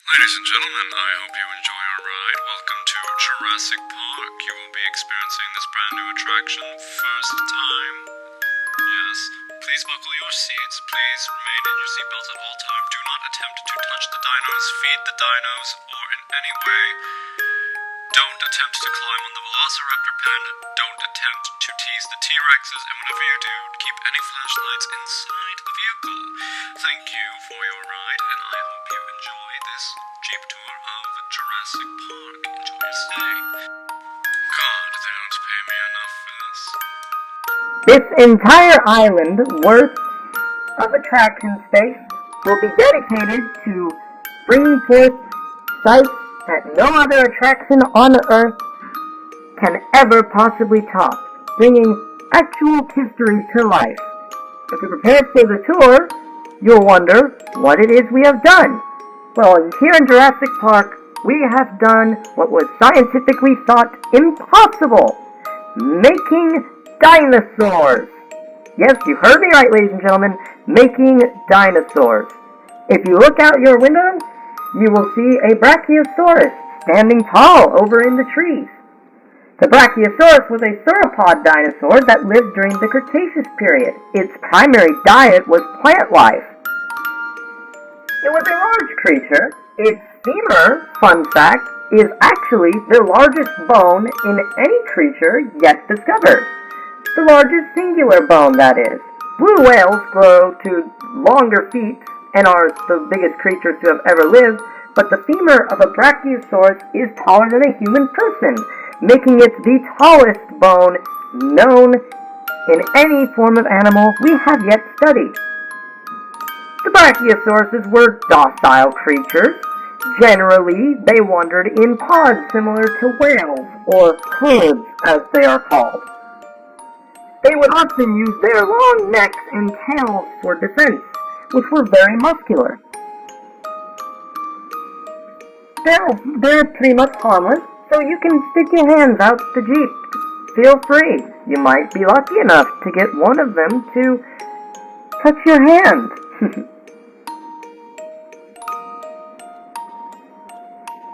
Ladies and gentlemen, I hope you enjoy your ride. Welcome to Jurassic Park. You will be experiencing this brand new attraction first time. Yes, please buckle your seats. Please remain in your seatbelts at all times. Do not attempt to touch the dinos, feed the dinos, or in any way. Don't attempt to climb on the Velociraptor pen. Don't attempt to tease the T-Rexes, and whenever you do, keep any flashlights inside the vehicle. Thank you for your ride, and I hope you enjoy this Jeep tour of Jurassic Park. Enjoy your stay. God, they don't pay me enough for this. This entire island worth of attraction space will be dedicated to bringing forth sights that no other attraction on Earth can ever possibly top, bringing actual history to life. If you're prepared for the tour, you'll wonder what it is we have done. Well, here in Jurassic Park, we have done what was scientifically thought impossible: making dinosaurs. Yes, you heard me right, ladies and gentlemen, making dinosaurs. If you look out your window, you will see a Brachiosaurus standing tall over in the trees. The Brachiosaurus was a sauropod dinosaur that lived during the Cretaceous period. Its primary diet was plant life. It was a large creature. Its femur, fun fact, is actually the largest bone in any creature yet discovered. The largest singular bone, that is. Blue whales grow to longer feet and are the biggest creatures to have ever lived, but the femur of a Brachiosaurus is taller than a human person, making it the tallest bone known in any form of animal we have yet studied. The Brachiosauruses were docile creatures. Generally, they wandered in pods similar to whales, or herds as they are called. They would often use their long necks and tails for defense, which were very muscular. They're pretty much harmless, so you can stick your hands out the Jeep. Feel free. You might be lucky enough to get one of them to touch your hand.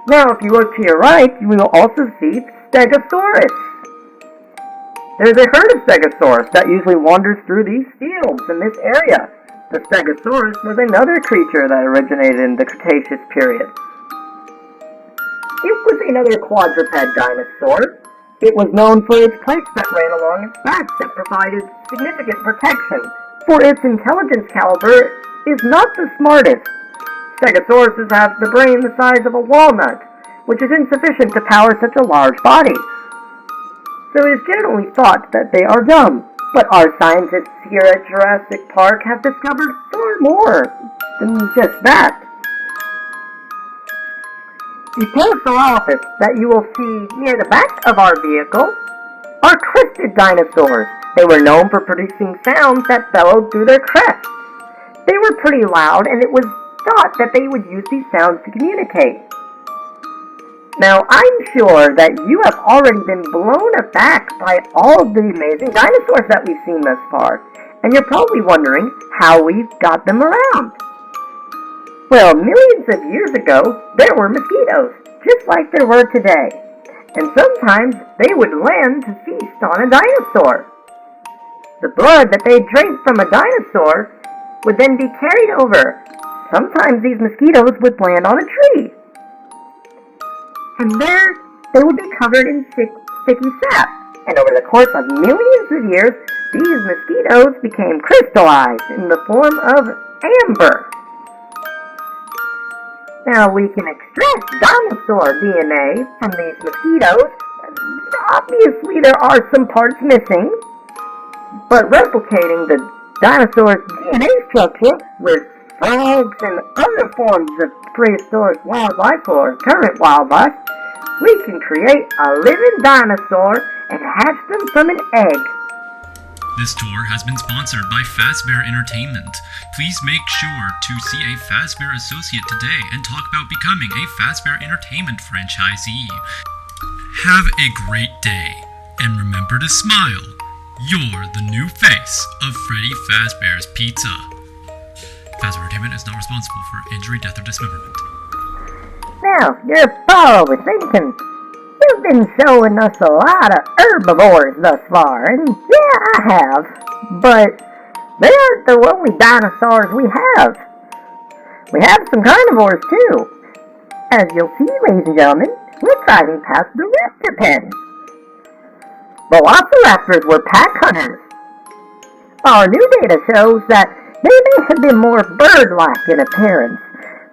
Now, if you look to your right, you will also see Stegosaurus. There's a herd of Stegosaurus that usually wanders through these fields in this area. The Stegosaurus was another creature that originated in the Cretaceous period. It was another quadruped dinosaur. It was known for its plates that ran along its back that provided significant protection. For its intelligence caliber is not the smartest. Stegosauruses have the brain the size of a walnut, which is insufficient to power such a large body. So it is generally thought that they are dumb. But our scientists here at Jurassic Park have discovered far more than just that. The Parasaurolophus that you will see near the back of our vehicle are crested dinosaurs. They were known for producing sounds that bellowed through their crests. They were pretty loud, and it was thought that they would use these sounds to communicate. Now, I'm sure that you have already been blown aback by all of the amazing dinosaurs that we've seen thus far, and you're probably wondering how we've got them around. Well, millions of years ago, there were mosquitoes, just like there were today, and sometimes they would land to feast on a dinosaur. The blood that they drank from a dinosaur would then be carried over. Sometimes these mosquitoes would land on a tree, and there they would be covered in sticky sap. And over the course of millions of years, these mosquitoes became crystallized in the form of amber. Now we can extract dinosaur DNA from these mosquitoes. Obviously there are some parts missing, but replicating the dinosaur's DNA structure with frogs and other forms of prehistoric wildlife or current wildlife, we can create a living dinosaur and hatch them from an egg. This tour has been sponsored by Fazbear Entertainment. Please make sure to see a Fazbear associate today and talk about becoming a Fazbear Entertainment franchisee. Have a great day, and remember to smile. You're the new face of Freddy Fazbear's Pizza. Fazbear Entertainment is not responsible for injury, death, or dismemberment. Now, you're probably thinking, you've been showing us a lot of herbivores thus far, and yeah, I have, but they aren't the only dinosaurs we have. We have some carnivores too. As you'll see, ladies and gentlemen, we're driving past the raptor pen. Velociraptors were pack hunters. Our new data shows that they may have been more bird-like in appearance,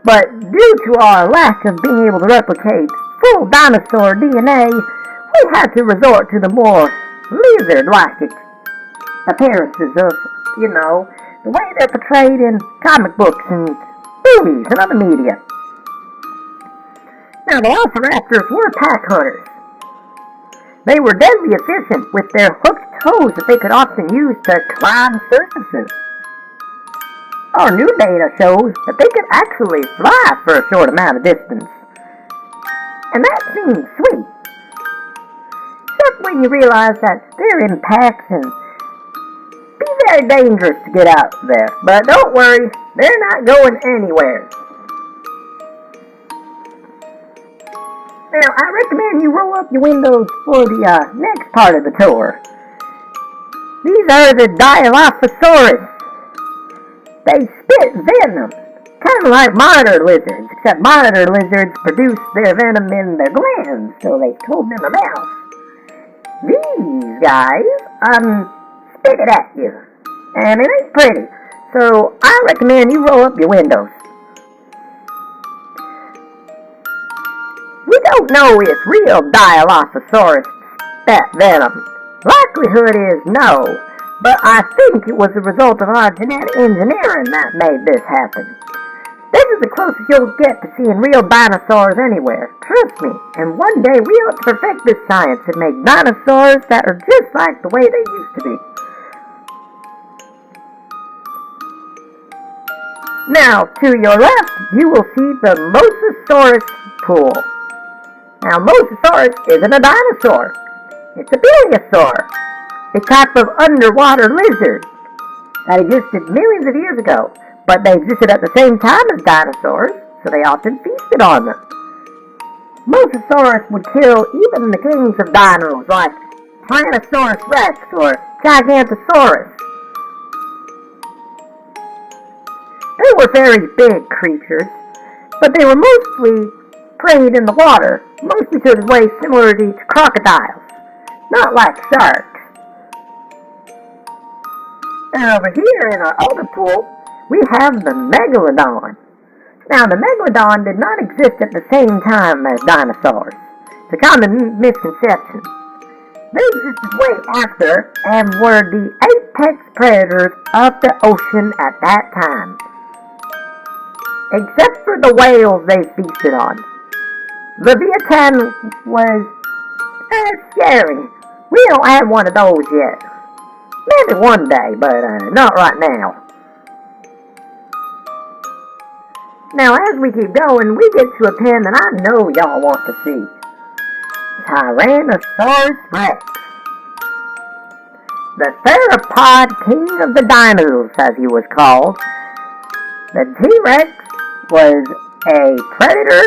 but due to our lack of being able to replicate full dinosaur DNA, we had to resort to the more lizard-like appearances of, the way they're portrayed in comic books and movies and other media. Now, the velociraptors were pack hunters. They were deadly efficient with their hooked toes that they could often use to climb surfaces. Our new data shows that they could actually fly for a short amount of distance. And that seems sweet. Except when you realize that they're in packs and be very dangerous to get out there. But don't worry, they're not going anywhere. Now, I recommend you roll up your windows for the next part of the tour. These are the Dilophosaurus. They spit venom, kind of like monitor lizards, except monitor lizards produce their venom in their glands, so they hold them in their mouth. These guys, spit it at you, and it ain't pretty, so I recommend you roll up your windows. We don't know if real Dilophosaurus spat venom. Likelihood is no, but I think it was a result of our genetic engineering that made this happen. This is the closest you'll get to seeing real dinosaurs anywhere, trust me, and one day we ought to perfect this science and make dinosaurs that are just like the way they used to be. Now, to your left, you will see the Mosasaurus pool. Now, Mosasaurus isn't a dinosaur. It's a plesiosaur, a type of underwater lizard that existed millions of years ago, but they existed at the same time as dinosaurs, so they often feasted on them. Mosasaurus would kill even the kings of dinos like Tyrannosaurus rex or Gigantosaurus. They were very big creatures, but they were mostly preyed in the water, mostly to the way similarity to crocodiles, not like sharks. And over here in our other pool, we have the Megalodon. Now, the Megalodon did not exist at the same time as dinosaurs. It's a common misconception. They existed way after and were the apex predators of the ocean at that time. Except for the whales they feasted on. Leviathan was scary. We don't have one of those yet. Maybe one day, but not right now. Now, as we keep going, we get to a pen that I know y'all want to see. Tyrannosaurus rex. The theropod king of the dinos, as he was called. The T-Rex was a predator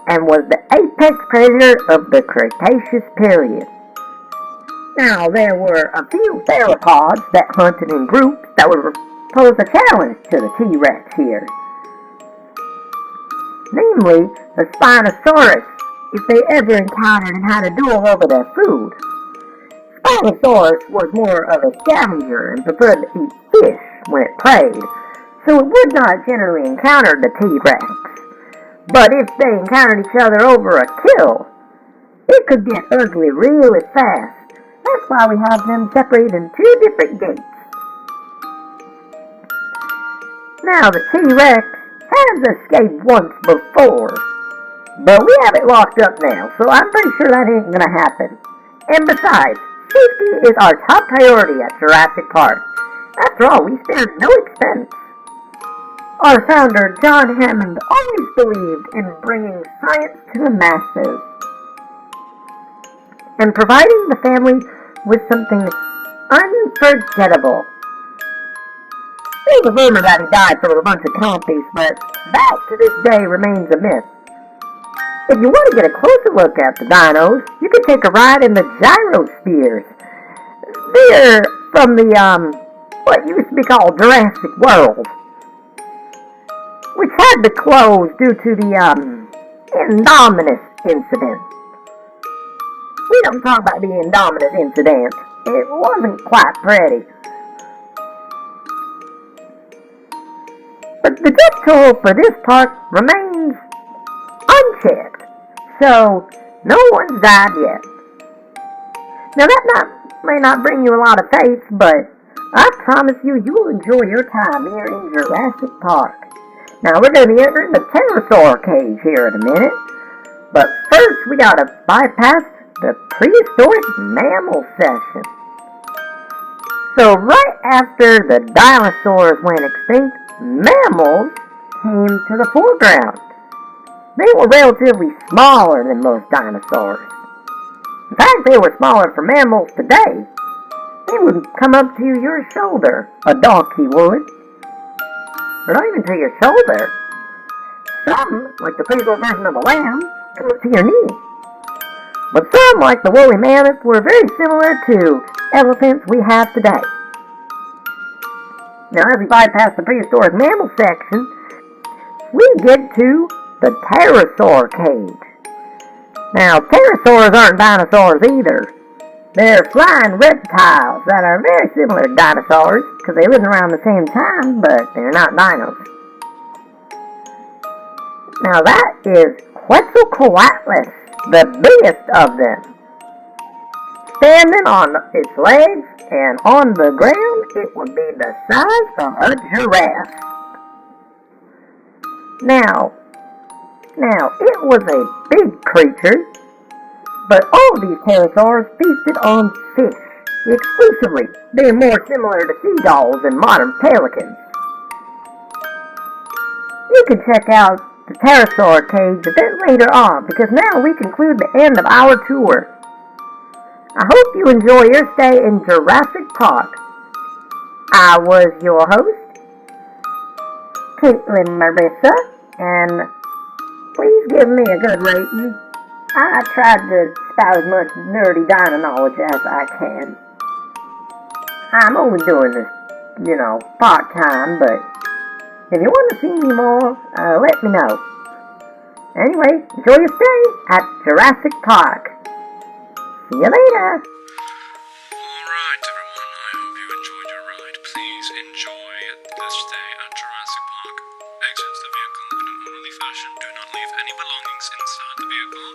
and was the apex predator of the Cretaceous period. Now, there were a few theropods that hunted in groups that would pose a challenge to the T-Rex here. Namely, the Spinosaurus, if they ever encountered and had a duel over their food. Spinosaurus was more of a scavenger and preferred to eat fish when it preyed, so it would not generally encounter the T-Rex. But if they encountered each other over a kill, it could get ugly really fast. That's why we have them separated in two different gates. Now, the T-Rex has escaped once before, but we have it locked up now, so I'm pretty sure that ain't gonna happen. And besides, safety is our top priority at Jurassic Park. After all, we spared no expense. Our founder, John Hammond, always believed in bringing science to the masses and providing the family with something unforgettable. There's a rumor that he died from a bunch of compies, but that to this day remains a myth. If you want to get a closer look at the dinos, you can take a ride in the gyrospheres. They're from the, what used to be called Jurassic World, which had to close due to the, Indominus incident. We don't talk about the Indominus incident. It wasn't quite pretty. But the death toll for this park remains unchecked, so no one's died yet. Now that may not bring you a lot of faith, but I promise you will enjoy your time here in Jurassic Park. Now we're going to be entering the pterosaur cage here in a minute, but first we got to bypass the prehistoric mammal section. So right after the dinosaurs went extinct, mammals came to the foreground. They were relatively smaller than most dinosaurs. In fact, they were smaller for mammals today. They would come up to your shoulder. A donkey would. Or not even to your shoulder. Some, like the physical version of a lamb, come up to your knee. But some, like the woolly mammoth, were very similar to elephants we have today. Now, as we bypass the prehistoric mammal section, we get to the pterosaur cage. Now, pterosaurs aren't dinosaurs either. They're flying reptiles that are very similar to dinosaurs because they lived around the same time, but they're not dinos. Now, that is Quetzalcoatlus, the biggest of them. Standing on its legs and on the ground, it would be the size of a giraffe. Now, it was a big creature, but all these pterosaurs feasted on fish exclusively, being more similar to seagulls than modern pelicans. You can check out the pterosaur cage a bit later on, because now we conclude the end of our tour. I hope you enjoy your stay in Jurassic Park. I was your host, Caitlin Marissa, and please give me a good rating. I tried to spout as much nerdy dino knowledge as I can. I'm only doing this, part-time, but if you want to see me more, let me know. Anyway, enjoy your stay at Jurassic Park. See you later. Alright everyone, I hope you enjoyed your ride. Please enjoy this stay at Jurassic Park. Exit the vehicle in an orderly fashion. Do not leave any belongings inside the vehicle,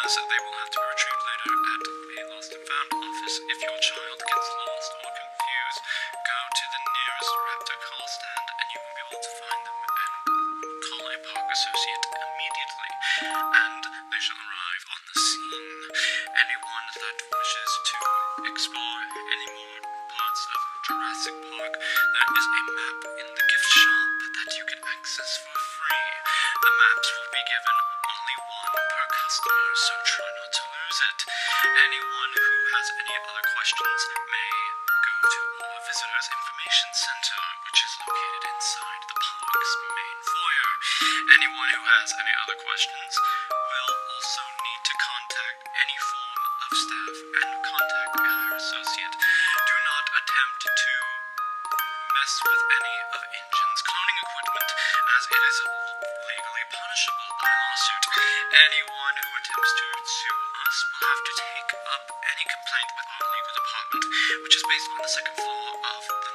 as they will have to be retrieved later at a lost and found office. If your child gets lost or confused, go to the nearest raptor call stand and you will be able to find them and call a park associate immediately, and they shall arrive on the scene. Anyone that wishes to explore any more parts of Jurassic Park, there is a map in the gift shop that you can access for free. The maps will be given only one per customer, so try not to lose it. Anyone who has any other questions may go to our Visitors Information Center, which is located inside the park's main foyer. Anyone who has any other questions will also need to contact any form of staff and contact a higher associate. Do not attempt to mess with any of Engine's cloning equipment, as it is legally punishable by lawsuit. Anyone who attempts to sue us will have to take up any complaint with our legal department, which is based on the second floor of the